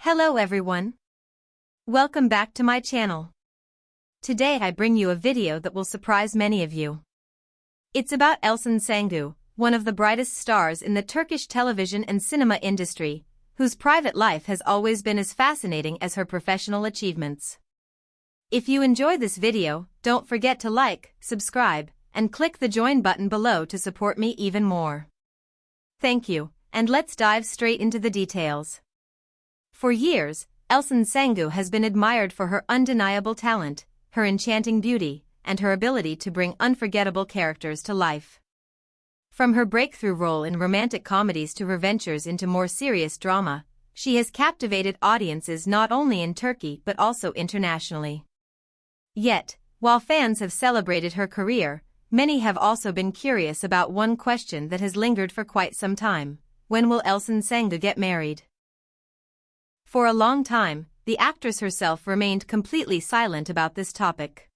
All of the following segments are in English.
Hello everyone. Welcome back to my channel. Today I bring you a video that will surprise many of you. It's about Elçin Sangu, one of the brightest stars in the Turkish television and cinema industry, whose private life has always been as fascinating as her professional achievements. If you enjoy this video, don't forget to like, subscribe, and click the join button below to support me even more. Thank you, and let's dive straight into the details. For years, Elçin Sangu has been admired for her undeniable talent, her enchanting beauty, and her ability to bring unforgettable characters to life. From her breakthrough role in romantic comedies to her ventures into more serious drama, she has captivated audiences not only in Turkey but also internationally. Yet, while fans have celebrated her career, many have also been curious about one question that has lingered for quite some time: when will Elçin Sangu get married? For a long time, the actress herself remained completely silent about this topic.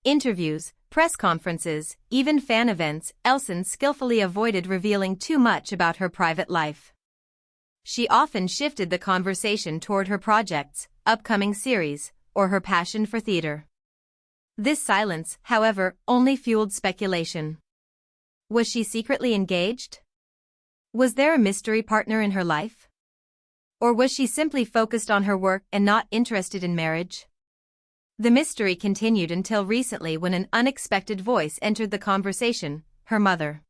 Interviews, press conferences, even fan events, Elçin skillfully avoided revealing too much about her private life. She often shifted the conversation toward her projects, upcoming series, or her passion for theater. This silence, however, only fueled speculation. Was she secretly engaged? Was there a mystery partner in her life? Or was she simply focused on her work and not interested in marriage? The mystery continued until recently when an unexpected voice entered the conversation: her mother.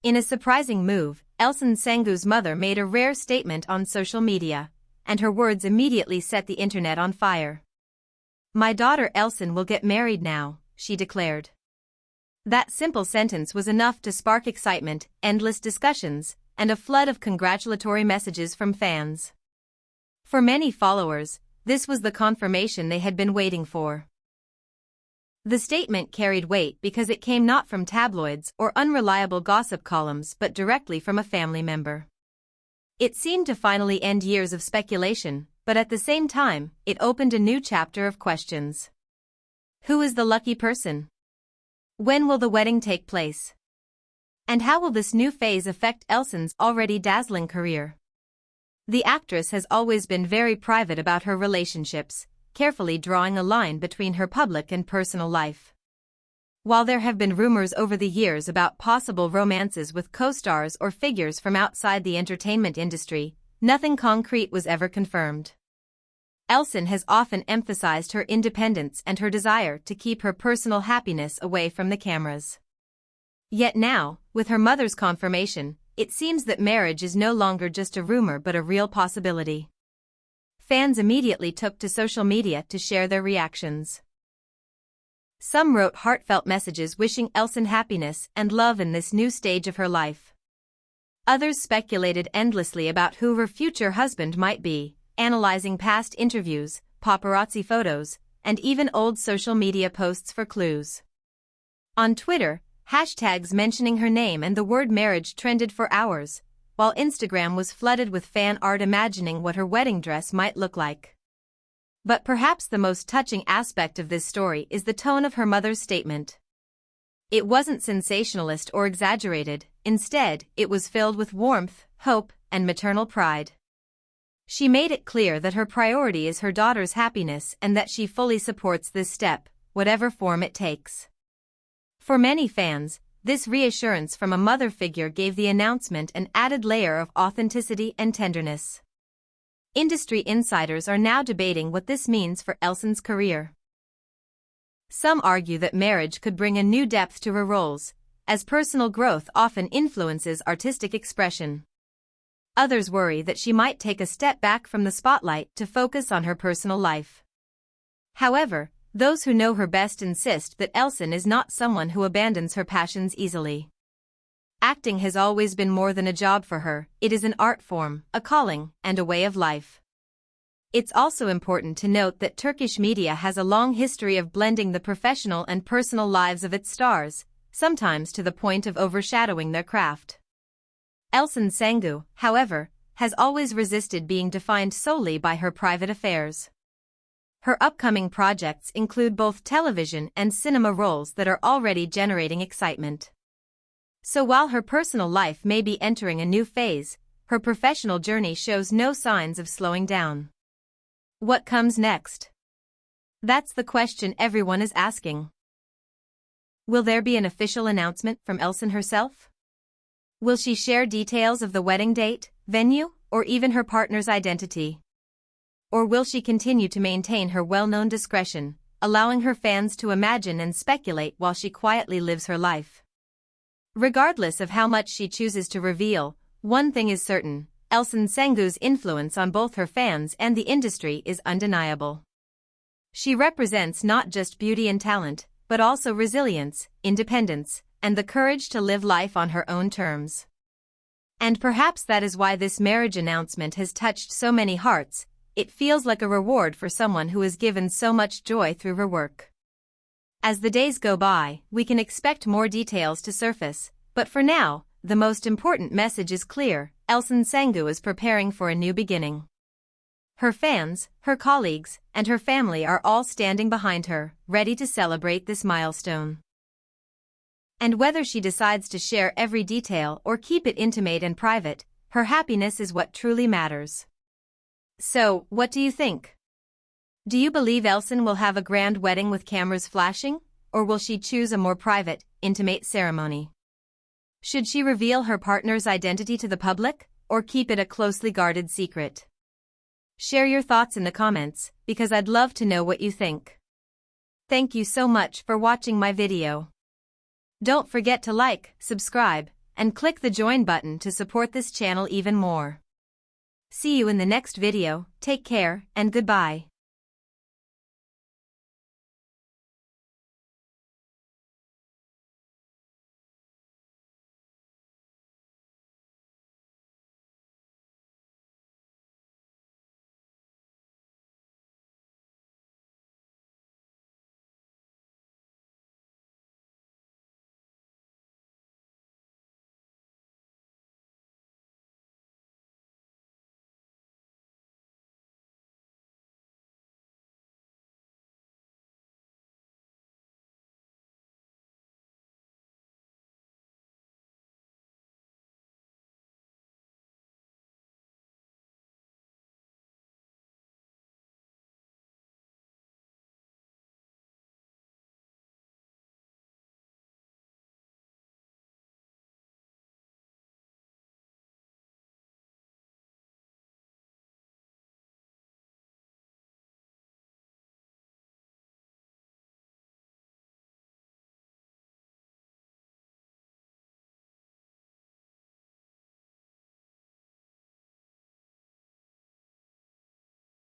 In a surprising move, Elçin Sangu's mother made a rare statement on social media, and her words immediately set the internet on fire. "My daughter Elçin will get married now," she declared. That simple sentence was enough to spark excitement, endless discussions, and a flood of congratulatory messages from fans. For many followers, this was the confirmation they had been waiting for. The statement carried weight because it came not from tabloids or unreliable gossip columns but directly from a family member. It seemed to finally end years of speculation, but at the same time, it opened a new chapter of questions. Who is the lucky person? When will the wedding take place? And how will this new phase affect Elçin's already dazzling career? The actress has always been very private about her relationships, carefully drawing a line between her public and personal life. While there have been rumors over the years about possible romances with co-stars or figures from outside the entertainment industry, nothing concrete was ever confirmed. Elçin has often emphasized her independence and her desire to keep her personal happiness away from the cameras. Yet now, with her mother's confirmation, it seems that marriage is no longer just a rumor but a real possibility. Fans immediately took to social media to share their reactions. Some wrote heartfelt messages wishing Elçin happiness and love in this new stage of her life. Others speculated endlessly about who her future husband might be, analyzing past interviews, paparazzi photos, and even old social media posts for clues. On Twitter, hashtags mentioning her name and the word marriage trended for hours, while Instagram was flooded with fan art imagining what her wedding dress might look like. But perhaps the most touching aspect of this story is the tone of her mother's statement. It wasn't sensationalist or exaggerated, instead, it was filled with warmth, hope, and maternal pride. She made it clear that her priority is her daughter's happiness and that she fully supports this step, whatever form it takes. For many fans, this reassurance from a mother figure gave the announcement an added layer of authenticity and tenderness. Industry insiders are now debating what this means for Elçin's career. Some argue that marriage could bring a new depth to her roles, as personal growth often influences artistic expression. Others worry that she might take a step back from the spotlight to focus on her personal life. However, those who know her best insist that Elçin is not someone who abandons her passions easily. Acting has always been more than a job for her, it is an art form, a calling, and a way of life. It's also important to note that Turkish media has a long history of blending the professional and personal lives of its stars, sometimes to the point of overshadowing their craft. Elçin Sangu, however, has always resisted being defined solely by her private affairs. Her upcoming projects include both television and cinema roles that are already generating excitement. So while her personal life may be entering a new phase, her professional journey shows no signs of slowing down. What comes next? That's the question everyone is asking. Will there be an official announcement from Elçin herself? Will she share details of the wedding date, venue, or even her partner's identity? Or will she continue to maintain her well-known discretion, allowing her fans to imagine and speculate while she quietly lives her life? Regardless of how much she chooses to reveal, one thing is certain: Elçin Sangu's influence on both her fans and the industry is undeniable. She represents not just beauty and talent, but also resilience, independence, and the courage to live life on her own terms. And perhaps that is why this marriage announcement has touched so many hearts. It feels like a reward for someone who has given so much joy through her work. As the days go by, we can expect more details to surface, but for now, the most important message is clear: Elçin Sangu is preparing for a new beginning. Her fans, her colleagues, and her family are all standing behind her, ready to celebrate this milestone. And whether she decides to share every detail or keep it intimate and private, her happiness is what truly matters. So, what do you think? Do you believe Elçin will have a grand wedding with cameras flashing, or will she choose a more private, intimate ceremony? Should she reveal her partner's identity to the public, or keep it a closely guarded secret? Share your thoughts in the comments, because I'd love to know what you think. Thank you so much for watching my video. Don't forget to like, subscribe, and click the join button to support this channel even more. See you in the next video, take care, and goodbye.